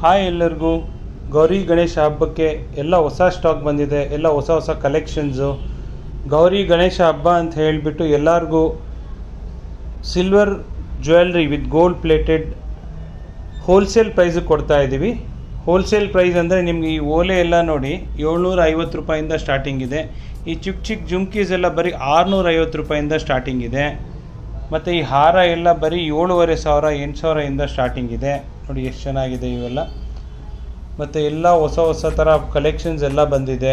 Hi ಎಲ್ಲರಿಗೂ. ಗೌರಿ ಗಣೇಶ ಹಬ್ಬಕ್ಕೆ ಎಲ್ಲ ಹೊಸ ಸ್ಟಾಕ್ ಬಂದಿದೆ, ಎಲ್ಲ ಹೊಸ ಕಲೆಕ್ಷನ್ಸು. ಗೌರಿ ಗಣೇಶ ಹಬ್ಬ ಅಂತ ಹೇಳಿಬಿಟ್ಟು ಎಲ್ಲರಿಗೂ silver jewellery with gold plated wholesale ಪ್ರೈಸಿಗೆ ಕೊಡ್ತಾ ಇದ್ದೀವಿ. ಹೋಲ್ಸೇಲ್ ಪ್ರೈಸ್ ಅಂದರೆ ನಿಮಗೆ ಈ ಓಲೆ ಎಲ್ಲ ನೋಡಿ 750 ರೂಪಾಯಿಂದ ಸ್ಟಾರ್ಟಿಂಗ್ ಇದೆ. ಈ ಚಿಕ್ಕ ಜುಮ್ಕೀಸ್ ಎಲ್ಲ ಬರೀ 650 ರೂಪಾಯಿಂದ ಸ್ಟಾರ್ಟಿಂಗ್ ಇದೆ. ಮತ್ತು ಈ ಹಾರ ಎಲ್ಲ ಬರೀ 7,500 8,000ಇಂದ ಸ್ಟಾರ್ಟಿಂಗ್ ಇದೆ. ನೋಡಿ ಎಷ್ಟು ಚೆನ್ನಾಗಿದೆ ಇವೆಲ್ಲ. ಮತ್ತು ಎಲ್ಲ ಹೊಸ ಥರ ಕಲೆಕ್ಷನ್ಸ್ ಎಲ್ಲ ಬಂದಿದೆ.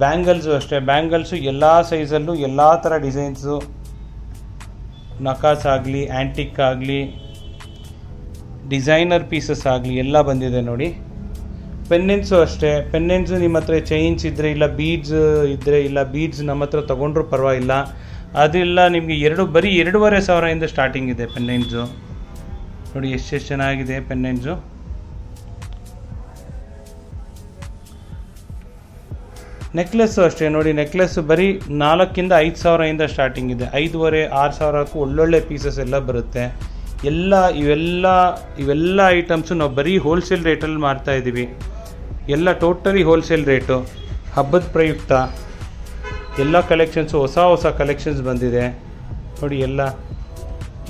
ಬ್ಯಾಂಗಲ್ಸು ಅಷ್ಟೇ, ಬ್ಯಾಂಗಲ್ಸು ಎಲ್ಲ ಸೈಜಲ್ಲೂ ಎಲ್ಲ ಥರ ಡಿಸೈನ್ಸು, ನಕಾಸ್ ಆಗಲಿ, ಆ್ಯಂಟಿಕ್ ಆಗಲಿ, ಡಿಸೈನರ್ ಪೀಸಸ್ ಆಗಲಿ ಎಲ್ಲ ಬಂದಿದೆ ನೋಡಿ. ಪೆನ್ನೆನ್ಸು ಅಷ್ಟೇ, ಪೆನ್ನೆನ್ಸು ನಿಮ್ಮ ಹತ್ರ ಚೈನ್ಸ್ ಇದ್ದರೆ ಇಲ್ಲ ಬೀಡ್ಸ್ ಇದ್ದರೆ ಇಲ್ಲ ಬೀಡ್ಸ್ ನಮ್ಮ ಹತ್ರ ತೊಗೊಂಡ್ರೂ ಪರವಾಗಿಲ್ಲ. ಅದೆಲ್ಲ ನಿಮಗೆ ಬರೀ 2,500ಇಂದ ಸ್ಟಾರ್ಟಿಂಗ್ ಇದೆ ಪೆನ್ನೆನ್ಸು. ನೋಡಿ ಎಷ್ಟು ಚೆನ್ನಾಗಿದೆ ಪೆನ್ನೆನ್ಸು. ನೆಕ್ಲೆಸ್ಸು ಅಷ್ಟೇ ನೋಡಿ, ನೆಕ್ಲೆಸ್ಸು ಬರೀ 4,000ಇಂದ 5,000ಇಂದ ಸ್ಟಾರ್ಟಿಂಗ್ ಇದೆ. 5,500-6,000ಕ್ಕೂ ಒಳ್ಳೊಳ್ಳೆ ಪೀಸಸ್ ಎಲ್ಲ ಬರುತ್ತೆ. ಇವೆಲ್ಲ ಐಟಮ್ಸು ನಾವು ಬರೀ ಹೋಲ್ಸೇಲ್ ರೇಟಲ್ಲಿ ಮಾರ್ತಾಯಿದ್ದೀವಿ. ಎಲ್ಲ ಟೋಟಲಿ ಹೋಲ್ಸೇಲ್ ರೇಟು. ಹಬ್ಬದ ಪ್ರಯುಕ್ತ ಎಲ್ಲ ಕಲೆಕ್ಷನ್ಸು ಹೊಸ ಕಲೆಕ್ಷನ್ಸ್ ಬಂದಿದೆ ನೋಡಿ. ಎಲ್ಲ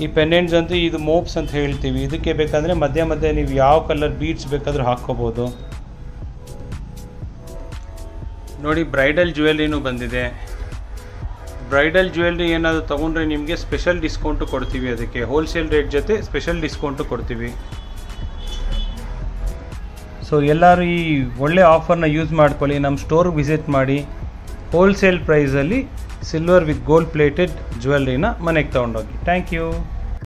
ಈ ಪೆಂಡೆಂಟ್ಸ್ ಅಂತೂ ಇದು ಮೋಪ್ಸ್ ಅಂತ ಹೇಳ್ತೀವಿ. ಇದಕ್ಕೆ ಬೇಕಾದರೆ ಮಧ್ಯೆ ನೀವು ಯಾವ ಕಲರ್ ಬೀಡ್ಸ್ ಬೇಕಾದರೂ ಹಾಕ್ಕೋಬೋದು ನೋಡಿ. ಬ್ರೈಡಲ್ ಜ್ಯುವೆಲ್ರಿನೂ ಬಂದಿದೆ. ಬ್ರೈಡಲ್ ಜ್ಯುವೆಲ್ರಿ ಏನಾದರೂ ತೊಗೊಂಡ್ರೆ ನಿಮಗೆ ಸ್ಪೆಷಲ್ ಡಿಸ್ಕೌಂಟು ಕೊಡ್ತೀವಿ. ಅದಕ್ಕೆ ಹೋಲ್ಸೇಲ್ ರೇಟ್ ಜೊತೆ ಸ್ಪೆಷಲ್ ಡಿಸ್ಕೌಂಟು ಕೊಡ್ತೀವಿ. ಸೊ ಎಲ್ಲರೂ ಈ ಒಳ್ಳೆ ಆಫರ್ನ ಯೂಸ್ ಮಾಡ್ಕೊಳ್ಳಿ. ನಮ್ಮ ಸ್ಟೋರ್ಗೆ ವಿಸಿಟ್ ಮಾಡಿ. ಹೋಲ್ಸೇಲ್ ಪ್ರೈಸಲ್ಲಿ ಸಿಲ್ವರ್ ವಿತ್ ಗೋಲ್ಡ್ ಪ್ಲೇಟೆಡ್ ಜ್ಯುವೆಲ್ರಿನ ಮನೆಗೆ ತೊಗೊಂಡೋಗಿ. Thank you.